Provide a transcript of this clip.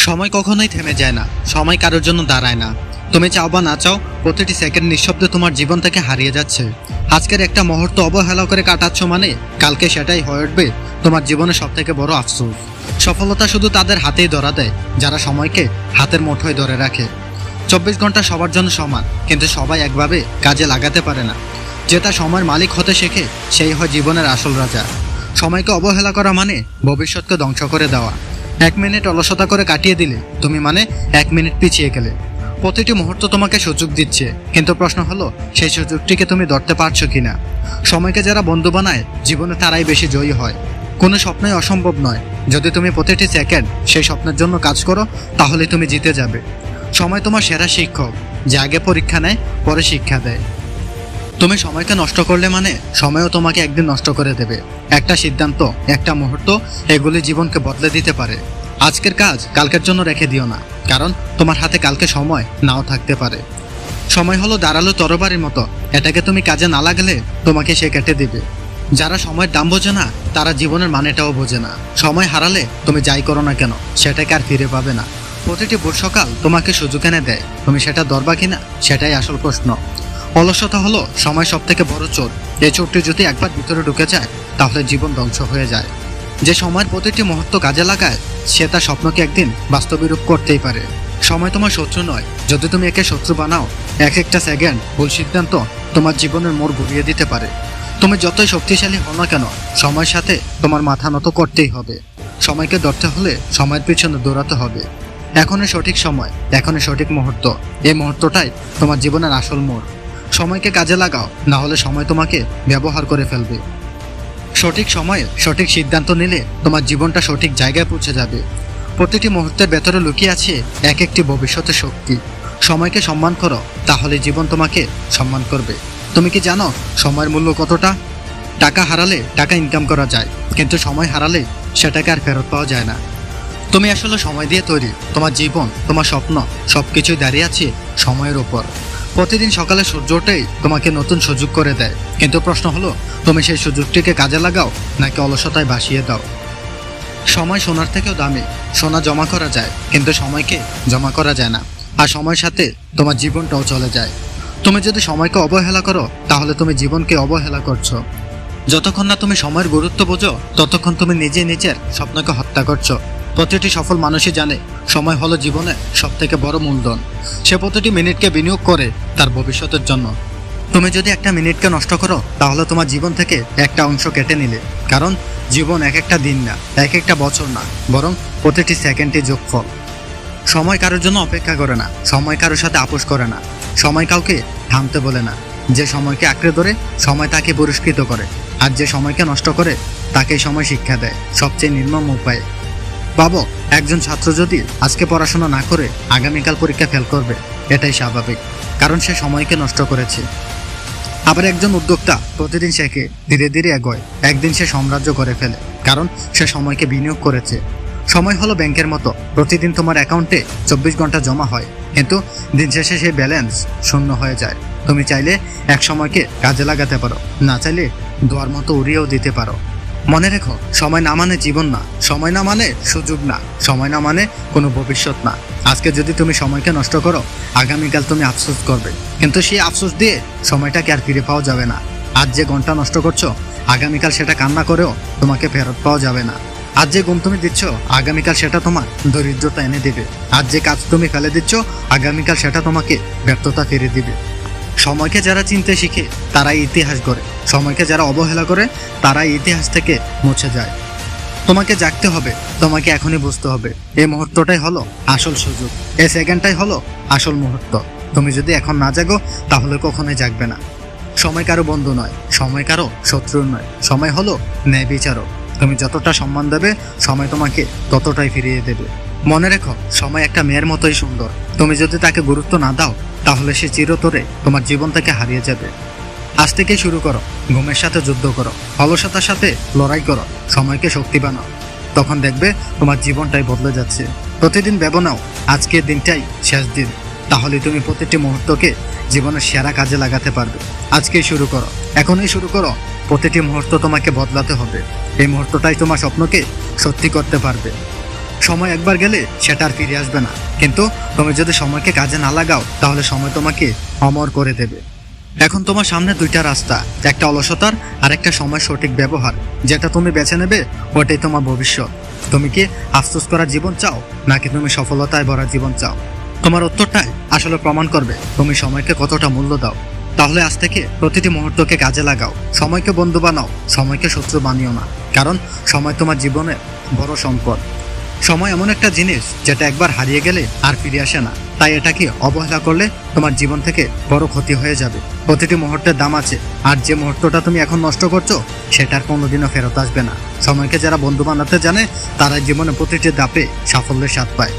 সময় কখনোই থেমে যায় না, সময় কারোর জন্য দাঁড়ায় না। তুমি চাও বা না চাও, প্রতিটি সেকেন্ড নিঃশব্দে তোমার জীবন থেকে হারিয়ে যাচ্ছে। আজকের একটা মুহূর্ত অবহেলা করে কাটাচ্ছ মানে কালকে সেটাই হয়ে উঠবে তোমার জীবনে সবথেকে বড় আফসোস। সফলতা শুধু তাদের হাতেই ধরা দেয় যারা সময়কে হাতের মুঠোয় ধরে রাখে। 24 ঘন্টা সবার জন্য সমান, কিন্তু সবাই একভাবে কাজে লাগাতে পারে না। যে তার সময়ের মালিক হতে শেখে সেই হয় জীবনের আসল রাজা। সময়কে অবহেলা করা মানে ভবিষ্যৎকে ধ্বংস করে দেওয়া। 1 মিনিট অলসতা করে কাটিয়ে দিলে তুমি মানে 1 মিনিট পিছিয়ে গেলে। প্রতিটি মুহূর্ত তোমাকে সুযোগ দিচ্ছে, কিন্তু প্রশ্ন হলো সেই সুযোগটিকে তুমি ধরতে পারছো কিনা। সময়কে যারা বন্ধু বানায় জীবনে তারাই বেশি জয়ী হয়। কোনো স্বপ্নই অসম্ভব নয়। যদি তুমি প্রতিটি সেকেন্ড সেই স্বপ্নের জন্য কাজ করো তাহলে তুমি জিতে যাবে। সময় তোমার সেরা শিক্ষক, যে আগে পরীক্ষা নেয় পরে শিক্ষা দেয়। তুমি সময়কে নষ্ট করলে মানে সময়ও তোমাকে একদিন নষ্ট করে দেবে। একটা সিদ্ধান্ত, একটা মুহূর্ত, এগুলি জীবনকে বদলে দিতে পারে। আজকের কাজ কালকের জন্য রেখে দিও না, কারণ তোমার হাতে কালকে সময় নাও থাকতে পারে। সময় হলো ধারালো তরবারির মতো, এটাকে তুমি কাজে না লাগলে তোমাকে সে কেটে দিবে। যারা সময়ের দাম বোঝে না তারা জীবনের মানেটাও বোঝে না। সময় হারালে তুমি যাই করো না কেন সেটাকে আর ফিরে পাবে না। প্রতিটি ভোর সকাল তোমাকে সুযোগ এনে দেয়, তুমি সেটা ধরবা কিনা সেটাই আসল প্রশ্ন। অলসতা হলো সময় সব থেকে বড় চোর। এই চোরটি যদি একবার ভিতরে ঢুকে যায় তাহলে জীবন ধ্বংস হয়ে যায়। যে সময়ের প্রতিটি মুহূর্ত কাজে লাগায় সে তার স্বপ্নকে একদিন বাস্তবে রূপ করতেই পারে। সময় তোমার শত্রু নয়, যদি তুমি একে শত্রু বানাও এক একটা সেকেন্ড ভুল সিদ্ধান্ত তোমার জীবনের মোড় ঘুরিয়ে দিতে পারে। তুমি যতই শক্তিশালী হও না কেন সময়ের সাথে তোমার মাথা নত করতেই হবে। সময়কে ধরতে হলে সময়ের পিছনে দৌড়াতে হবে। এখনই সঠিক সময়, এখনই সঠিক মুহূর্ত। এই মুহূর্তটাই তোমার জীবনের আসল মোড়। সময়কে কাজে লাগাও, না হলে সময় তোমাকে ব্যবহার করে ফেলবে। সঠিক সময়ে সঠিক সিদ্ধান্ত নিলে তোমার জীবনটা সঠিক জায়গায় পৌঁছে যাবে। প্রতিটি মুহূর্তের ভেতরে লুকিয়ে আছে এক একটি ভবিষ্যতের শক্তি। সময়কে সম্মান করো, তাহলে জীবন তোমাকে সম্মান করবে। তুমি কি জানো সময়ের মূল্য কতটা? টাকা হারালে টাকা ইনকাম করা যায়, কিন্তু সময় হারালে সেটাকে আর ফেরত পাওয়া যায় না। তুমি আসলে সময় দিয়ে তৈরি। তোমার জীবন, তোমার স্বপ্ন সবকিছুই দাঁড়িয়ে আছে সময়ের উপর। প্রতিদিন সকালে সূর্য ওঠেই তোমাকে নতুন সুযোগ করে দেয়, কিন্তু প্রশ্ন হলো তুমি সেই সুযোগটিকে কাজে লাগাও নাকি অলসতায় ভাসিয়ে দাও। সময় সোনার থেকেও দামি। সোনা জমা করা যায়, কিন্তু সময়কে জমা করা যায় না। আর সময়ের সাথে তোমার জীবনটাও চলে যায়। তুমি যদি সময়কে অবহেলা করো তাহলে তুমি জীবনকে অবহেলা করছো। যতক্ষণ না তুমি সময়ের গুরুত্ব বোঝো ততক্ষণ তুমি নিজে নিজের স্বপ্নকে হত্যা করছো। প্রতিটি সফল মানুষই জানে সময় হলো জীবনে সব থেকে বড় মূলধন। সে প্রতিটি মিনিটকে বিনিয়োগ করে তার ভবিষ্যতের জন্য। তুমি যদি একটা মিনিটকে নষ্ট করো তাহলে তোমার জীবন থেকে একটা অংশ কেটে নিলে। কারণ জীবন এক একটা দিন না, এক একটা বছর না, বরং প্রতিটি সেকেন্ডই যোগফল। সময় কারোর জন্য অপেক্ষা করে না, সময় কারোর সাথে আপোষ করে না, সময় কাউকে থামতে বলে না। যে সময়কে আঁকড়ে ধরে সময় তাকে পুরস্কৃত করে, আর যে সময়কে নষ্ট করে তাকে সময় শিক্ষা দেয় সবচেয়ে নির্মম উপায়ে। ভাবো, একজন ছাত্র যদি আজকে পড়াশোনা না করে আগামীকাল পরীক্ষা ফেল করবে, এটাই স্বাভাবিক, কারণ সে সময়কে নষ্ট করেছে। আবার একজন উদ্যোক্তা প্রতিদিন শেখে, ধীরে ধীরে এগোয়, একদিন সে সাম্রাজ্য করে ফেলে, কারণ সে সময়কে বিনিয়োগ করেছে। সময় হলো ব্যাংকের মতো, প্রতিদিন তোমার অ্যাকাউন্টে 24 ঘন্টা জমা হয়, কিন্তু দিন শেষে সেই ব্যালেন্স শূন্য হয়ে যায়। তুমি চাইলে এক সময়কে কাজে লাগাতে পারো, না চাইলে দোয়ার মতো উড়িয়েও দিতে পারো। মনে রেখো, সময় না মানে জীবন না, সময় না মানে সুযোগ না, সময় না মানে কোনো ভবিষ্যৎ না। আজকে যদি তুমি সময়কে নষ্ট করো আগামীকাল তুমি আফসোস করবে, কিন্তু সেই আফসোস দিয়ে সময়টাকে আর ফিরে পাওয়া যাবে না। আজ যে ঘন্টা নষ্ট করছো আগামীকাল সেটা কান্না করেও তোমাকে ফেরত পাওয়া যাবে না। আজ যে ঘুম তুমি দিচ্ছ আগামীকাল সেটা তোমার দরিদ্রতা এনে দিবে। আজ যে কাজ তুমি ফেলে দিচ্ছ আগামীকাল সেটা তোমাকে ব্যর্থতা ফিরে দিবে। সময়কে যারা চিনতে শিখে তারাই ইতিহাস গড়ে, সময়কে যারা অবহেলা করে তারাই ইতিহাস থেকে মুছে যায়। তোমাকে জাগতে হবে, তোমাকে এখনই বুঝতে হবে এই মুহূর্তটাই হলো আসল সুযোগ, এই সেকেন্ডটাই হলো আসল মুহূর্ত। তুমি যদি এখন না জাগো তাহলে কখনোই জাগবে না। সময় কারো বন্ধু নয়, সময় কারো শত্রু নয়, সময় হলো ন্যায় বিচারক। তুমি যতটা সম্মান দেবে সময় তোমাকে ততটাই ফিরিয়ে দেবে। মনে রেখো, সময় একটা মেয়ের মতোই সুন্দর। তুমি যদি তাকে গুরুত্ব না দাও তাহলে সে চিরতরে তোমার জীবন থেকে হারিয়ে যাবে। আজ থেকে শুরু করো, ঘুমের সাথে যুদ্ধ করো, অলসতার সাথে লড়াই করো, সময়কে শক্তি বানাও। তখন দেখবে তোমার জীবনটাই বদলে যাচ্ছে। প্রতিদিন ভেবে নাও আজকের দিনটাই শেষ দিন, তাহলে তুমি প্রতিটি মুহূর্তকে জীবনের সেরা কাজে লাগাতে পারবে। আজকেই শুরু করো, এখনই শুরু করো। প্রতিটি মুহূর্ত তোমাকে বদলাতে হবে। এই মুহূর্তটাই তোমার স্বপ্নকে সত্যি করতে পারবে। সময় একবার গেলে সেটা আর ফিরে আসবে না, কিন্তু তুমি যদি সময়কে কাজে না লাগাও তাহলে সময় তোমাকে অমর করে দেবে। এখন তোমার সামনে দুইটা রাস্তা, একটা অলসতার আর একটা সময় সঠিক ব্যবহার। যেটা তুমি বেছে নেবে ওটাই তোমার ভবিষ্যৎ। তুমি কি আফসোস করার জীবন চাও, নাকি তুমি সফলতায় ভরা জীবন চাও? তোমার উত্তরটাই আসলে প্রমাণ করবে তুমি সময়কে কতটা মূল্য দাও। তাহলে আজ থেকে প্রতিটি মুহূর্তকে কাজে লাগাও, সময়কে বন্ধু বানাও, সময়কে শত্রু বানিও না। কারণ সময় তোমার জীবনে বড় সম্পদ। সময় এমন একটা জিনিস যেটা একবার হারিয়ে গেলে আর ফিরে আসে না, তাই এটাকে অবহেলা করলে তোমার জীবন থেকে বড় ক্ষতি হয়ে যাবে। প্রতিটি মুহূর্তের দাম আছে, আর যে মুহূর্তটা তুমি এখন নষ্ট করছো সেটার কোনোদিনও ফেরত আসবে না। সময়কে যারা বন্ধু বানাতে জানে তারাই জীবনে প্রতিটি ধাপে সাফল্যের স্বাদ পায়।